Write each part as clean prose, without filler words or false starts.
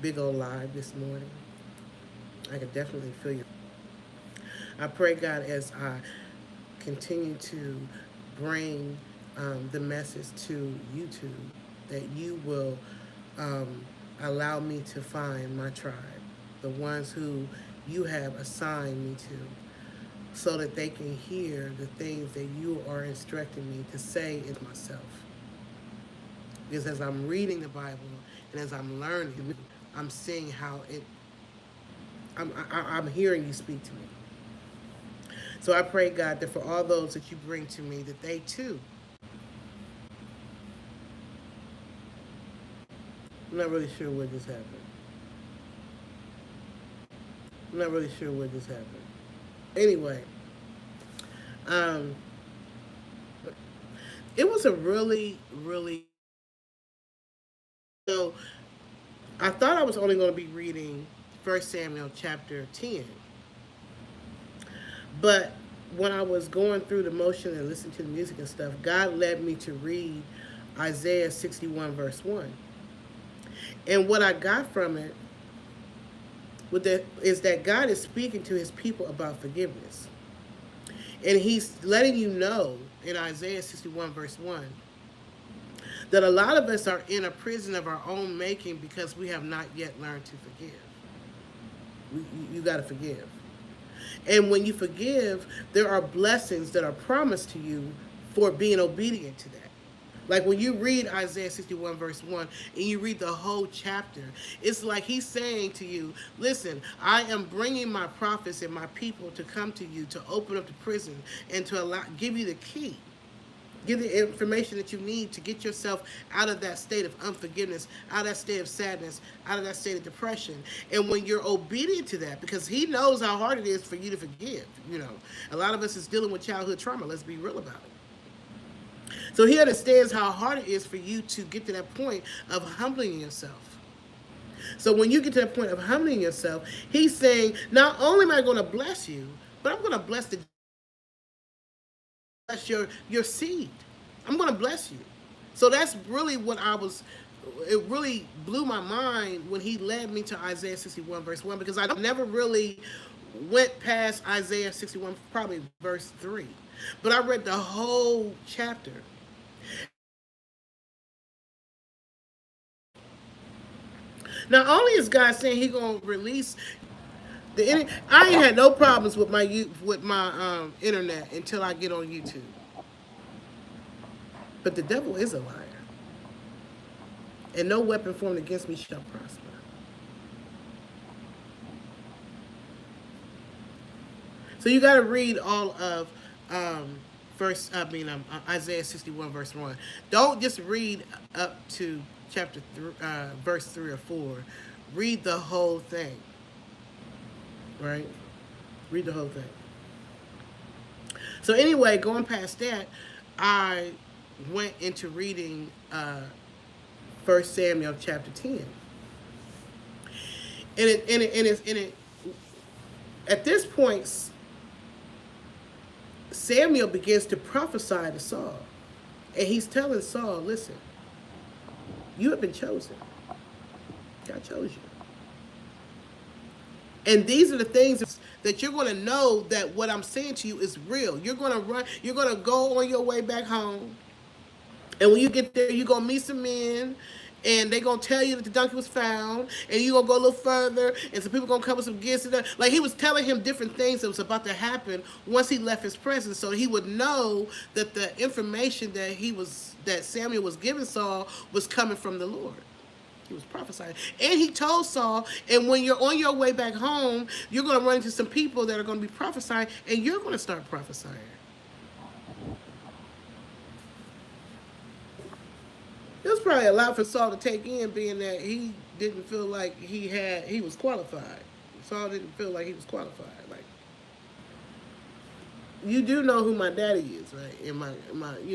Bigo Live this morning. I could definitely feel you. I pray, God, as I continue to bring the message to YouTube, that you will allow me to find my tribe, the ones who you have assigned me to, so that they can hear the things that you are instructing me to say in myself. Because as I'm reading the Bible and as I'm learning, I'm seeing how I'm hearing you speak to me. So I pray, God, that for all those that you bring to me, that they too, I'm not really sure where this happened. I'm not really sure where this happened. Anyway, um, it was a really, really. So I thought I was only going to be reading 1 Samuel chapter 10. But when I was going through the motion and listening to the music and stuff, God led me to read Isaiah 61, verse 1. And what I got from it is that God is speaking to his people about forgiveness. And he's letting you know in Isaiah 61, verse 1, that a lot of us are in a prison of our own making because we have not yet learned to forgive. You got to forgive. And when you forgive, there are blessings that are promised to you for being obedient to that. Like when you read Isaiah 61, verse 1, and you read the whole chapter, it's like he's saying to you, listen, I am bringing my prophets and my people to come to you to open up the prison and to give you the key. Give the information that you need to get yourself out of that state of unforgiveness, out of that state of sadness, out of that state of depression. And when you're obedient to that, because he knows how hard it is for you to forgive, a lot of us is dealing with childhood trauma. Let's be real about it. So he understands how hard it is for you to get to that point of humbling yourself. So when you get to that point of humbling yourself, he's saying, not only am I going to bless you, but I'm going to bless your seed. I'm going to bless you. So that's really what it really blew my mind when he led me to Isaiah 61 verse 1, because I never really went past Isaiah 61, probably verse 3. But I read the whole chapter. Not only is God saying he going to release I ain't had no problems with my internet until I get on YouTube. But the devil is a liar. And no weapon formed against me shall prosper. So you got to read all of Isaiah 61 verse 1. Don't just read up to verse 3 or 4. Read the whole thing. Right? Read the whole thing. So anyway, going past that, I went into reading 1 Samuel chapter 10. At this point, Samuel begins to prophesy to Saul. And he's telling Saul, listen, you have been chosen. God chose you. And these are the things that you're going to know that what I'm saying to you is real. You're going to go on your way back home. And when you get there, you're going to meet some men. And they're going to tell you that the donkey was found. And you're going to go a little further. And some people going to come with some gifts. And like he was telling him different things that was about to happen once he left his presence. So he would know that the information that Samuel was giving Saul was coming from the Lord. He was prophesying. And he told Saul, and when you're on your way back home, you're going to run into some people that are going to be prophesying, and you're going to start prophesying. It was probably a lot for Saul to take in, being that he didn't feel like he was qualified. Saul didn't feel like he was qualified. Like, you do know who my daddy is, right? And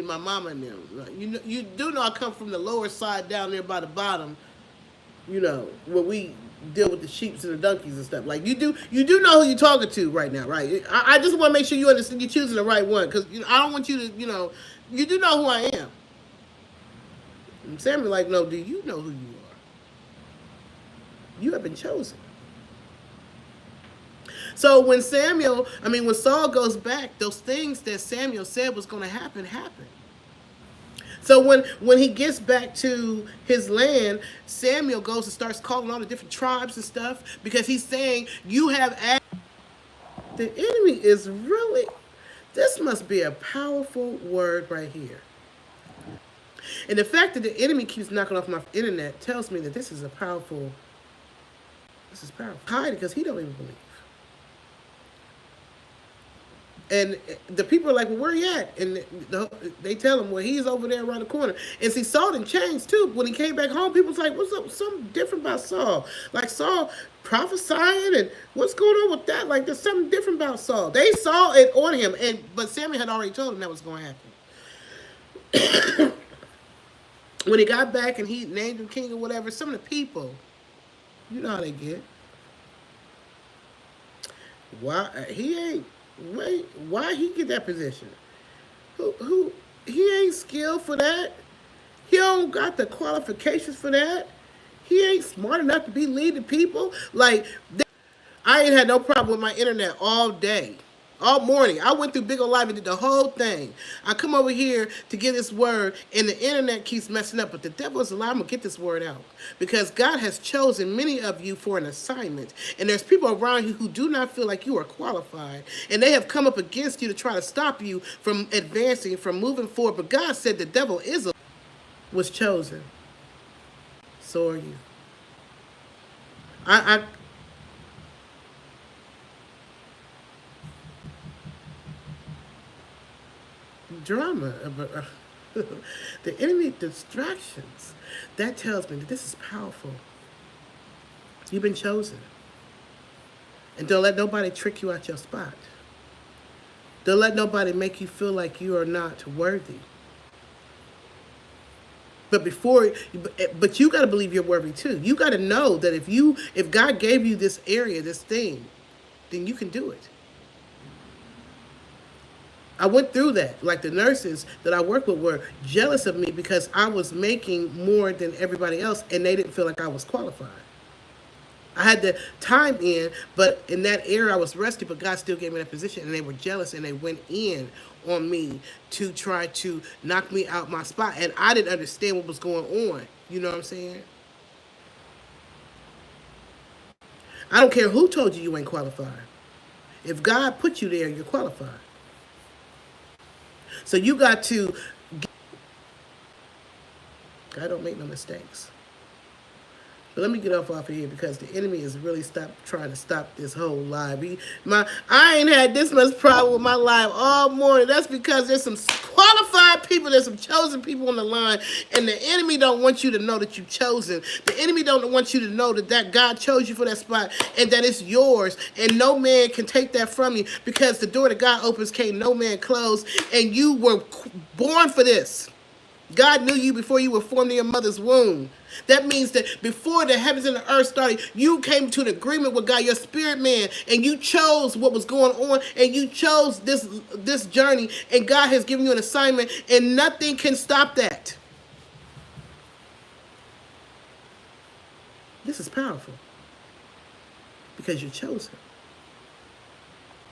my mama and them. Right? You do know I come from the lower side down there by the bottom. Where we deal with the sheeps and the donkeys and stuff. Like, you do know who you're talking to right now, right? I just want to make sure you understand you're choosing the right one, because I don't want you to, you do know who I am. And Samuel like, no, do you know who you are? You have been chosen. So when when Saul goes back, those things that Samuel said was going to happen, happen. So when he gets back to his land, Samuel goes and starts calling all the different tribes and stuff because he's saying, you have the enemy is really, this must be a powerful word right here. And the fact that the enemy keeps knocking off my internet tells me that this is powerful. Hide because he don't even believe. And the people are like, well, where he at? And they tell him, well, he's over there around the corner. And see, Saul done changed too. When he came back home, people was like, what's up? Something different about Saul. Like Saul prophesying and what's going on with that? Like there's something different about Saul. They saw it on him. But Samuel had already told him that was going to happen. When he got back and he named him king or whatever, some of the people, you know how they get. Why he get that position? Who he ain't skilled for that. He don't got the qualifications for that. He ain't smart enough to be leading people. Like, I ain't had no problem with my internet all day. All morning. I went through Bigo Live and did the whole thing. I come over here to get this word, and the internet keeps messing up. But the devil is a lie. I'm going to get this word out. Because God has chosen many of you for an assignment. And there's people around you who do not feel like you are qualified. And they have come up against you to try to stop you from advancing, from moving forward. But God said the devil was chosen. So are you. Drama, the enemy distractions. That tells me that this is powerful. You've been chosen. And don't let nobody trick you out your spot. Don't let nobody make you feel like you are not worthy. But you got to believe you're worthy too. You got to know that if God gave you this area, this thing, then you can do it. I went through that. Like the nurses that I work with were jealous of me because I was making more than everybody else and they didn't feel like I was qualified. I had the time in, but in that area I was rusty, but God still gave me that position and they were jealous and they went in on me to try to knock me out my spot. And I didn't understand what was going on. You know what I'm saying? I don't care who told you ain't qualified. If God put you there, you're qualified. So you got to, God don't make no mistakes. But let me get off of here because the enemy is really trying to stop this whole live. I ain't had this much problem with my live all morning. That's because there's some qualified people, there's some chosen people on the line, and the enemy don't want you to know that you've chosen. The enemy don't want you to know that God chose you for that spot and that it's yours, and no man can take that from you because the door that God opens can't no man close, and you were born for this. God knew you before you were formed in your mother's womb. That means that before the heavens and the earth started, you came to an agreement with God, your spirit man, and you chose what was going on, and you chose this journey, and God has given you an assignment, and nothing can stop that. This is powerful because you're chosen.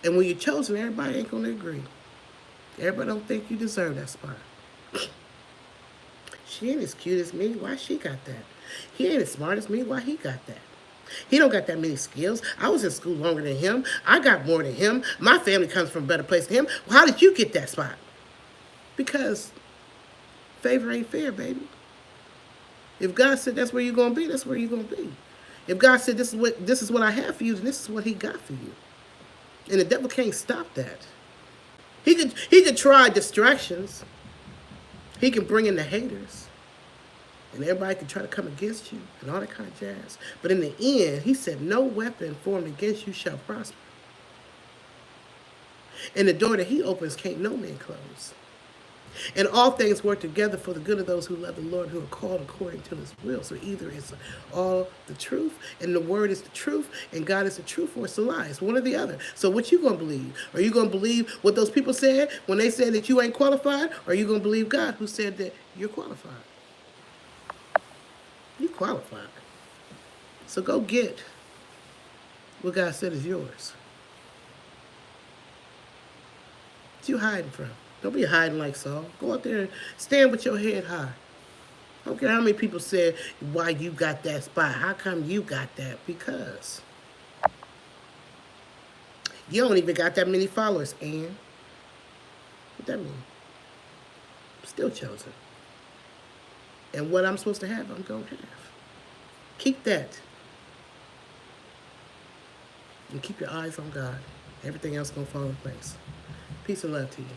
And when you're chosen, everybody ain't going to agree. Everybody don't think you deserve that spot. She ain't as cute as me. Why she got that? He ain't as smart as me. Why he got that? He don't got that many skills. I was in school longer than him. I got more than him. My family comes from a better place than him. Well, how did you get that spot? Because favor ain't fair, baby. If God said that's where you're going to be, that's where you're going to be. If God said this is what I have for you, then this is what he got for you. And the devil can't stop that. He could try distractions. He can bring in the haters. And everybody can try to come against you and all that kind of jazz. But in the end, he said, no weapon formed against you shall prosper. And the door that he opens can't no man close. And all things work together for the good of those who love the Lord, who are called according to his will. So either it's all the truth, and the word is the truth, and God is the truth, or it's a lie. It's one or the other. So what you going to believe? Are you going to believe what those people said when they said that you ain't qualified? Or are you going to believe God who said that you're qualified? You're qualified. So go get what God said is yours. What you hiding from? Don't be hiding like Saul. Go out there and stand with your head high. I don't care how many people said why you got that spot. How come you got that? Because you don't even got that many followers, and what that mean? I'm still chosen. And what I'm supposed to have, I'm going to have. Keep that. And keep your eyes on God. Everything else going to fall in place. Peace and love to you.